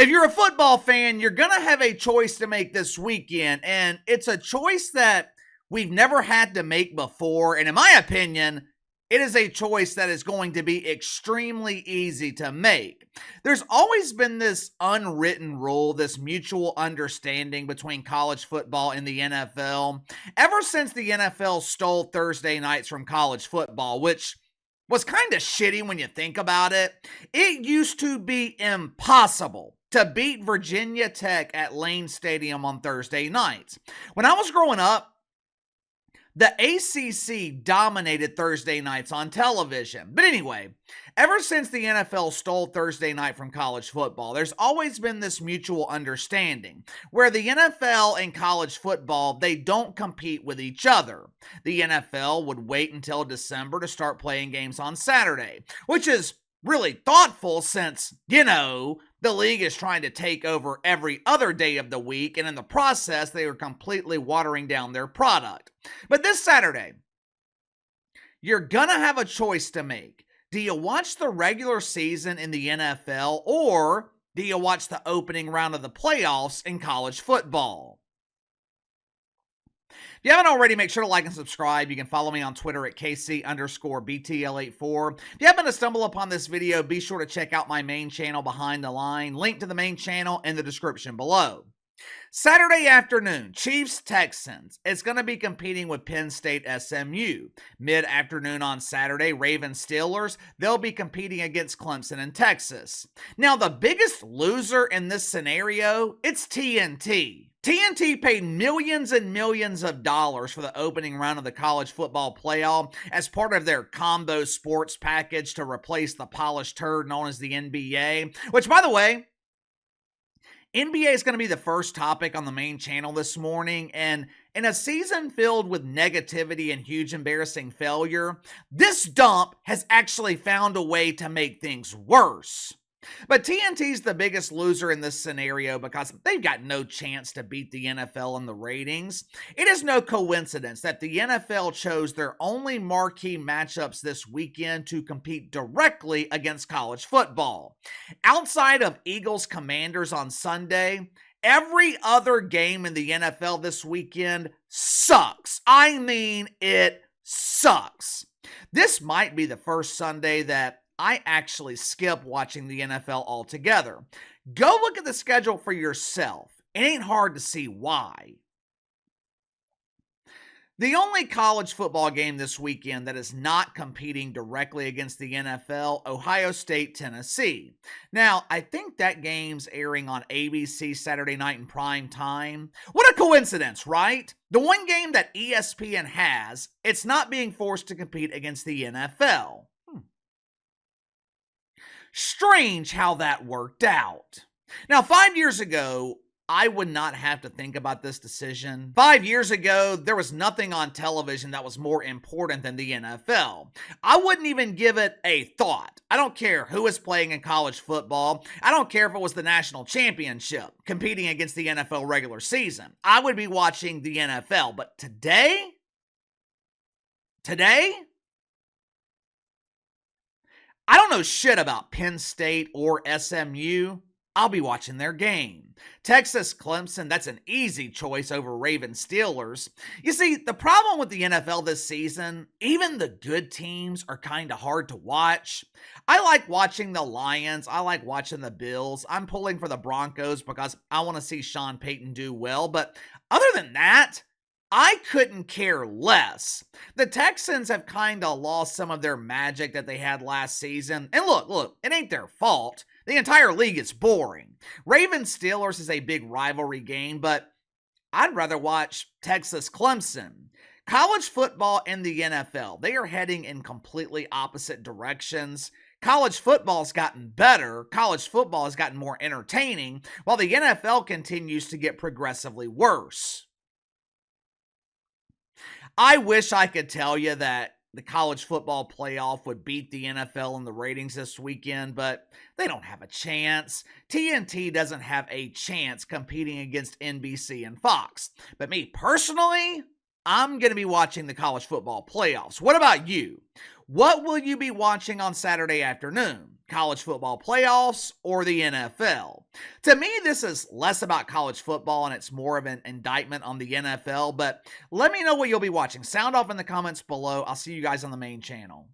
If you're a football fan, you're going to have a choice to make this weekend, and it's a choice that we've never had to make before. And in my opinion, it is a choice that is going to be extremely easy to make. There's always been this unwritten rule, this mutual understanding between college football and the NFL, ever since the NFL stole Thursday nights from college football, which was kind of shitty when you think about it. It used to be impossible to beat Virginia Tech at Lane Stadium on Thursday nights. When I was growing up, the ACC dominated Thursday nights on television. But anyway, ever since the NFL stole Thursday night from college football, there's always been this mutual understanding where the NFL and college football, they don't compete with each other. The NFL would wait until December to start playing games on Saturday, which is really thoughtful since, the league is trying to take over every other day of the week, and in the process, they are completely watering down their product. But this Saturday, you're going to have a choice to make. Do you watch the regular season in the NFL, or do you watch the opening round of the playoffs in college football? If you haven't already, make sure to like and subscribe. You can follow me on Twitter at KC_BTL84. If you happen to stumble upon this video, be sure to check out my main channel, Behind the Line. Link to the main channel in the description below. Saturday afternoon, Chiefs-Texans. It's going to be competing with Penn State-SMU. Mid-afternoon on Saturday, Ravens-Steelers. They'll be competing against Clemson and Texas. Now, the biggest loser in this scenario, it's TNT. TNT paid millions and millions of dollars for the opening round of the college football playoff as part of their combo sports package to replace the polished turd known as the NBA, which, by the way, NBA is going to be the first topic on the main channel this morning, and in a season filled with negativity and huge embarrassing failure, this dump has actually found a way to make things worse. But TNT's the biggest loser in this scenario because they've got no chance to beat the NFL in the ratings. It is no coincidence that the NFL chose their only marquee matchups this weekend to compete directly against college football. Outside of Eagles-Commanders on Sunday, every other game in the NFL this weekend sucks. I mean, it sucks. This might be the first Sunday that I actually skip watching the NFL altogether. Go look at the schedule for yourself. It ain't hard to see why. The only college football game this weekend that is not competing directly against the NFL, Ohio State, Tennessee. Now, I think that game's airing on ABC Saturday night in prime time. What a coincidence, right? The one game that ESPN has, it's not being forced to compete against the NFL. Strange how that worked out. Now, 5 years ago, I would not have to think about this decision. 5 years ago, there was nothing on television that was more important than the NFL. I wouldn't even give it a thought. I don't care who is playing in college football. I don't care if it was the national championship competing against the NFL regular season. I would be watching the NFL. But today, I don't know shit about Penn State or SMU. I'll be watching their game. Texas-Clemson, that's an easy choice over Ravens-Steelers. You see, the problem with the NFL this season, even the good teams are kind of hard to watch. I like watching the Lions. I like watching the Bills. I'm pulling for the Broncos because I want to see Sean Payton do well. But other than that, I couldn't care less. The Texans have kind of lost some of their magic that they had last season. And look, it ain't their fault. The entire league is boring. Ravens-Steelers is a big rivalry game, but I'd rather watch Texas-Clemson. College football and the NFL, they are heading in completely opposite directions. College football's gotten better. College football has gotten more entertaining, while the NFL continues to get progressively worse. I wish I could tell you that the college football playoff would beat the NFL in the ratings this weekend, but they don't have a chance. TNT doesn't have a chance competing against NBC and Fox. But me personally, I'm going to be watching the college football playoffs. What about you? What will you be watching on Saturday afternoon? College football playoffs or the NFL? To me, this is less about college football and it's more of an indictment on the NFL, but let me know what you'll be watching. Sound off in the comments below. I'll see you guys on the main channel.